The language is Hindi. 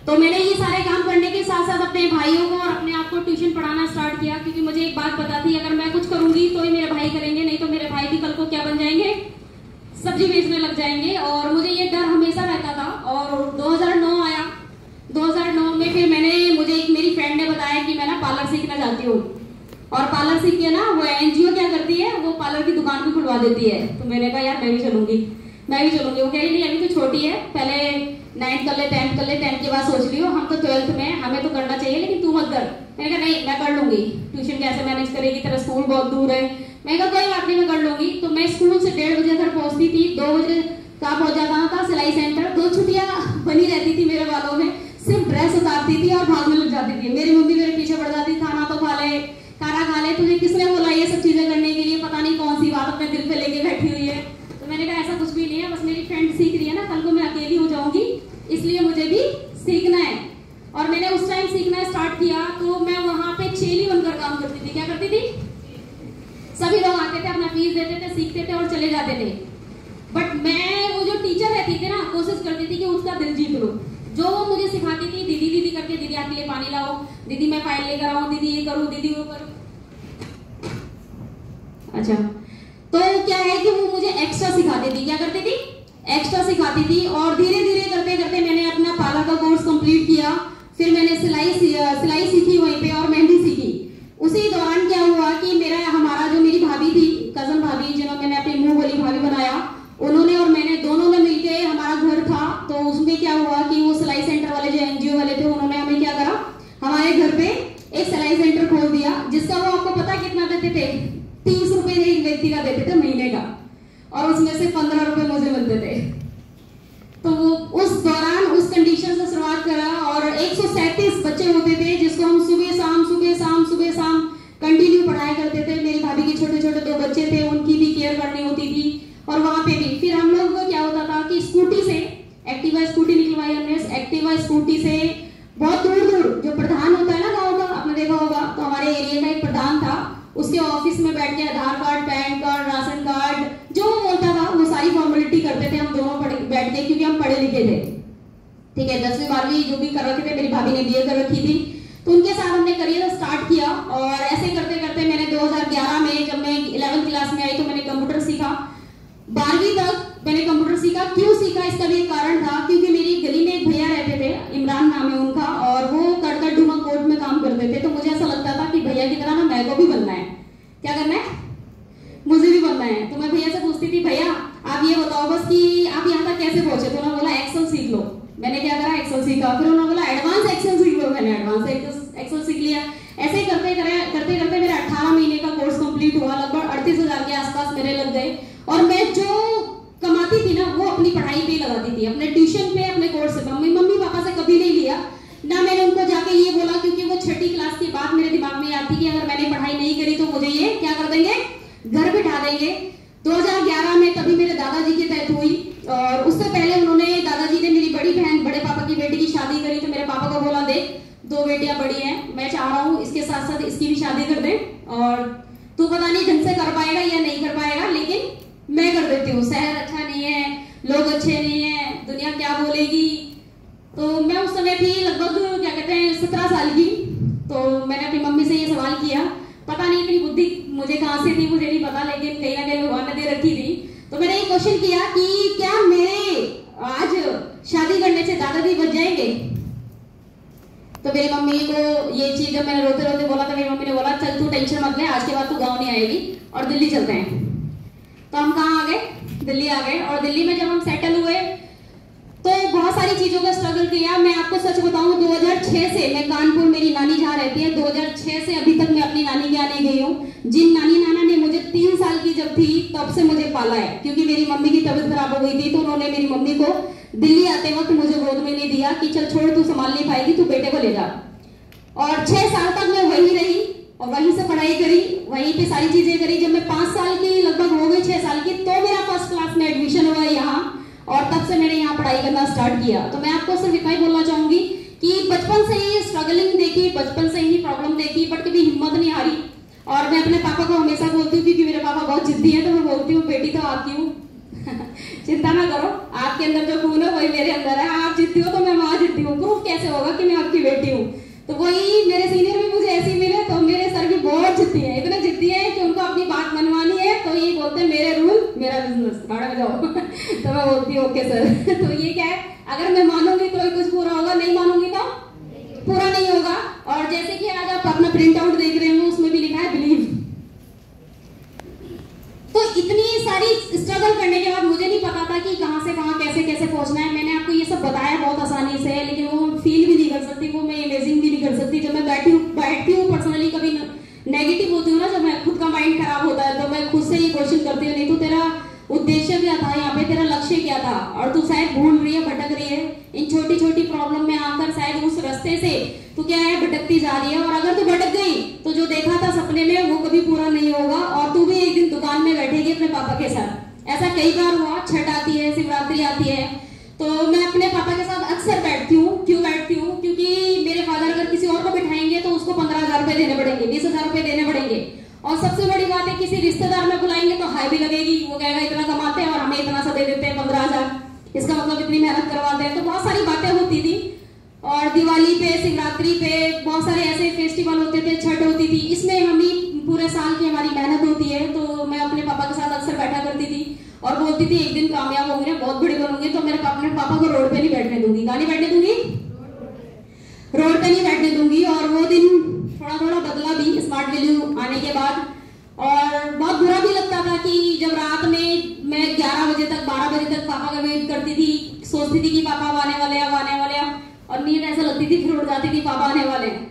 तो मैंने ये सारे काम करने के साथ साथ अपने भाइयों को और अपने आप को ट्यूशन पढ़ाना स्टार्ट किया, क्योंकि मुझे एक बात पता थी, अगर मैं कुछ करूंगी तो ही मेरे भाई करेंगे, नहीं तो मेरे भाई भी कल को क्या बन जाएंगे, सब्जी बेचने लग जाएंगे। और मुझे ये डर हमेशा रहता था। और 2009 आया, 2009 में फिर मुझे एक मेरी फ्रेंड ने बताया कि मैं ना पार्लर सीखना चाहती हूँ, और पार्लर सीख के ना वो एनजीओ क्या करती है, वो पार्लर की दुकान भी खुलवा देती है। तो मैंने कहा यार मैं भी चलूंगी। वो कह रही नहीं अभी तो छोटी है, पहले 9th कर ले, 10th कर ले, 10th के बाद सोच लियो, हम तो 12th में, हमें तो करना चाहिए, लेकिन तू मत कर। मैंने कहा नहीं मैं कर लूंगी, ट्यूशन कैसे मैनेज करेगी, तेरा स्कूल बहुत दूर है। मैंने कहा कोई बात नहीं मैं कर लूंगी। तो मैं स्कूल से 1:30 बजे घर पहुंचती थी, 2 बजे कहाँ पहुंच जाता था, सिलाई सेंटर। 2 छुट्टियां बनी रहती थी मेरे बालों में, सिर्फ ड्रेस उतारती थी और भागने लग जाती थी। मेरी मम्मी मेरे पीछे पड़ जाती, खाना तो खा ले, खाना खा ले, तुझे किसने बोला ये सब चीजें करने के लिए, पता नहीं कौन सी बात अपने दिल पे लेके बैठी हुई है। तो मैंने कहा ऐसा कुछ भी नहीं है, बस मेरी फ्रेंड सीख रही है ना, कल को मैं अकेली हो जाऊंगी, इसलिए मुझे भी सीखना है। और मैंने उस टाइम सीखना स्टार्ट किया, तो मैं वहां पे चेली बनकर काम करती थी। क्या करती थी? सभी लोग आते थे, अपना फीस देते थे, सीखते थे और चले जाते थे। बट मैं वो जो टीचर रहती थी ना, कोशिश करती थी कि उसका दिल जीत लूं। जो वो मुझे सिखाती थी, दीदी दीदी करके, दीदी आपके लिए पानी लाओ, दीदी मैं फाइल लेकर आऊं, दीदी ये करूं, दीदी वो करूं। अच्छा, तो क्या है कि वो मुझे एक्स्ट्रा सिखाती थी। क्या करती थी? एक्स्ट्रा सिखाती थी। और धीरे धीरे करते करते मैंने अपना पार्लर का कोर्स कंप्लीट किया। फिर मैंने सिलाई सीखी वहीं पे, और मेहंदी सीखी। उसी दौरान क्या हुआ कि हमारा जो मेरी भाभी थी, कजन भाभी, जिन्होंने मैंने अपनी मुंह बोली भाभी बनाया, उन्होंने और मैंने दोनों ने मिलके, हमारा घर था तो उसमें क्या हुआ कि वो सिलाई सेंटर वाले जो एनजीओ वाले थे, उन्होंने हमें क्या करा, हमारे घर पे एक सिलाई सेंटर खोल दिया, जिसका वो आपको पता कितना देते थे? 30 रुपए एक व्यक्ति का देते थे महीने का, और उसमें से 15 रुपए मुझे मिलते थे। तो वो उस दौरान उस कंडीशन से शुरुआत करा, और 137 बच्चे होते थे जिसको हम सुबह शाम कंटिन्यू पढ़ाया करते थे। मेरी भाभी के छोटे छोटे 2 बच्चे थे, उनकी भी केयर करनी होती थी। और वहां पे भी फिर हम लोग को क्या होता था कि स्कूटी से, एक्टिवा स्कूटी निकलवाई हमने, एक्टिवा स्कूटी से बहुत दूर दूर, जो प्रधान होता है ना गाँव का, आपने देखा होगा, तो हमारे एरिया का एक प्रधान था, उसके ऑफिस में बैठ के Aadhaar card, PAN card, ration card, जो वो बोलता था वो सारी फॉर्मेलिटी करते थे हम दोनों बैठ के, क्योंकि हम पढ़े लिखे थे। ठीक है, 10वीं 12वीं जो भी कर रखे थे, मेरी भाभी ने बीए कर रखी थी, तो उनके साथ हमने करियर स्टार्ट किया। और ऐसे करते करते मैंने 2011 में, जब मैं 11th क्लास में आई, तो मैंने कंप्यूटर सीखा। 12वीं तक मैंने कंप्यूटर सीखा। क्यों सीखा, इसका भी एक कारण था, क्योंकि मेरी गली में एक भैया रहते थे, इमरान नाम है उनका, और वो कड़कड़ डुमा कोर्ट में काम करते थे। तो मुझे ऐसा लगता था कि भैया की तरह ना मेरे को भी बनना है। क्या करना है? मुझे भी बनना है। तो मैं भैया से पूछती थी, भैया आप ये बताओ बस कि आप यहाँ तक कैसे पहुंचे? तो उन्होंने बोला एक्सेल सीख लो। मैंने क्या करा? एक्सेल सीखा। फिर उन्होंने बोला एडवांस एक्सेल सीख लो। मैंने एडवांस एक्सेल सीख लिया। ऐसे ही करते करते मेरा 18 महीने का कोर्स कंप्लीट हुआ। लगभग 38,000 के आसपास मेरे लग गए। और मैं जो कमाती थी ना, वो अपनी पढ़ाई पे लगाती थी, अपने ट्यूशन पे, अपने कोर्स पे। मम्मी पापा से कभी नहीं लिया ना, मैंने उनको जाके ये बोला, क्योंकि वो 6ठी क्लास की बात मेरे दिमाग में आती कि अगर मैंने पढ़ाई नहीं करी तो मुझे ये क्या कर देंगे, घर बिठा देंगे। 2011 में तभी मेरे दादाजी की डेथ हुई, और उससे पहले दादाजी ने मेरी बड़ी बहन, बड़े पापा की बेटी की शादी करी। तो मेरे पापा को बोला, देख 2 बेटियां बड़ी हैं, मैं चाह रहा हूँ इसके साथ साथ इसकी भी शादी कर दे, और तू पता नहीं ढंग से कर पाएगा या नहीं कर पाएगा, लेकिन मैं कर देती हूँ। शहर अच्छा नहीं है, लोग अच्छे नहीं है, दुनिया क्या बोलेगी। तो मैं उस समय थी लगभग 17 साल की। तो मैंने अपनी मम्मी से ये सवाल किया, पता नहीं इतनी बुद्धि मुझे कहां से थी, मुझे नहीं पता, लेकिन कहीं ना कहीं भगवान ने दे रखी थी। तो मैंने ये क्वेश्चन किया कि क्या मेरे आज शादी करने से दादाजी बच जाएंगे? तो मेरी मम्मी को ये चीज जब मैंने रोते रोते बोला, तो मेरी मम्मी ने बोला, चल तू टेंशन मत ले, आज के बाद तू गाँव नहीं आएगी और दिल्ली चलते हैं। तो हम कहाँ आ गए? दिल्ली आ गए। और दिल्ली में जब हम सेटल हुए तो बहुत सारी चीजों का स्ट्रगल किया। मैं आपको सच बताऊं, 2006 से मैं कानपुर, मेरी नानी जहाँ रहती है, 2006 से अभी तक मैं अपनी नानी के यहाँ नहीं गई हूँ। जिन नानी नाना ने मुझे 3 साल की जब थी तब से मुझे पाला है, क्योंकि मेरी मम्मी की तबीयत खराब हो गई थी, तो उन्होंने मेरी मम्मी को दिल्ली आते वक्त मुझे गोद में नहीं दिया कि चल छोड़, तू संभाल नहीं पाएगी, तू बेटे को ले जा। और 6 साल तक मैं वहीं रही और वहीं से पढ़ाई करी, वहीं पे सारी चीजें करी। जब मैं 5 साल की लगभग हो गई, 6 साल की, तो मेरा फर्स्ट क्लास में एडमिशन हुआ यहाँ, और तब से मैंने यहाँ पढ़ाई करना स्टार्ट किया। तो मैं आपको सिर्फ इतना ही बोलना चाहूंगी कि बचपन से ही स्ट्रगलिंग देखी, बचपन से ही प्रॉब्लम देखी, बट कभी हिम्मत नहीं हारी। और मैं अपने पापा को हमेशा बोलती हूँ, क्योंकि मेरे पापा बहुत जिद्दी है, तो मैं बोलती हूँ बेटी तो आपकी हूँ, चिंता ना करो, आपके अंदर जो खून है वही मेरे अंदर है, आप जिद्दी हो तो मैं वहां जिद्दी हूँ। प्रूफ कैसे होगा कि मैं आपकी बेटी हूँ? तो वही मेरे सीनियर भी मुझे ऐसे ही मिले, तो मेरे सर भी बहुत जिद्दी है, इतने जिद्दी है कि उनको अपनी बात मनवानी है तो ये बोलते हैं मेरे रूल मेरा बिजनेस, भाड़ा में जाओ। तो मैं बोलती हूँ ओके सर। तो ये क्या है, अगर मैं मानूंगी तो ही कुछ पूरा होगा, नहीं मानूंगी तो पूरा नहीं होगा। और जैसे कि आज आप अपना प्रिंट आउट देख रहे हो, उसमें भी लिखा है बिलीव। तो इतनी सारी स्ट्रगल करने के बाद मुझे नहीं पता था कि कहां से कहां कैसे कैसे पहुंचना है। मैंने आपको ये सब बताया बहुत आसानी से, लेकिन वो फील भी नहीं कर सकती, वो मैं इमेजिन भी नहीं कर सकती। जब मैं बैठती हूँ पर्सनली, कभी नेगेटिव होती हूँ ना, जब मैं खुद का माइंड खराब होता है, तो मैं खुद से ये क्वेश्चन करती हूँ, नहीं तो तेरा उद्देश्य क्या था यहाँ पे, तेरा लक्ष्य क्या था, और तू शायद भूल रही है, भटक रही है इन छोटी छोटी प्रॉब्लम में आकर, शायद उस रास्ते से तू क्या है भटकती जा रही है। और अगर तू भटक गई तो जो देखा था सपने में वो कभी पूरा नहीं होगा, और तू भी एक दिन दुकान में बैठेगी अपने पापा के साथ। ऐसा कई बार हुआ, छठ आती है, शिवरात्रि आती है, तो मैं अपने पापा के साथ अक्सर बैठती हूँ। क्यों बैठती हूँ? क्योंकि मेरे फादर अगर किसी और को बिठाएंगे तो उसको 15,000 रुपए देने पड़ेंगे, 20,000 रुपए देने पड़ेंगे। और सबसे बड़ी बात है, किसी रिश्तेदार में बुलाएंगे तो हाई भी लगेगी, वो कहेगा इतना कमाते हैं और हमें इतना सा दे देते हैं 15,000, इसका मतलब इतनी मेहनत करवाते हैं। तो बहुत सारी बातें होती थी। और दिवाली पे, शिवरात्रि पे, बहुत सारे ऐसे फेस्टिवल होते थे, छठ होती थी, इसमें हमें पूरे साल की हमारी मेहनत होती है। तो मैं अपने पापा के साथ अक्सर बैठा करती थी और बोलती थी एक दिन कामयाब होंगी ना, बहुत बड़ी बनूंगी तो मेरे पापा को रोड पे नहीं बैठने दूंगी। कहाँ नहीं बैठने दूंगी? रोड पे नहीं बैठने दूंगी। और वो दिन थोड़ा थोड़ा बदला भी स्मार्ट वैल्यू आने के बाद। और बहुत बुरा भी लगता था कि जब रात में मैं 11 बजे तक 12 बजे तक पापा का वेट करती थी, सोचती थी कि पापा आने वाले हैं, और नींद ऐसा लगती थी फिर उठ जाती थी पापा आने वाले हैं।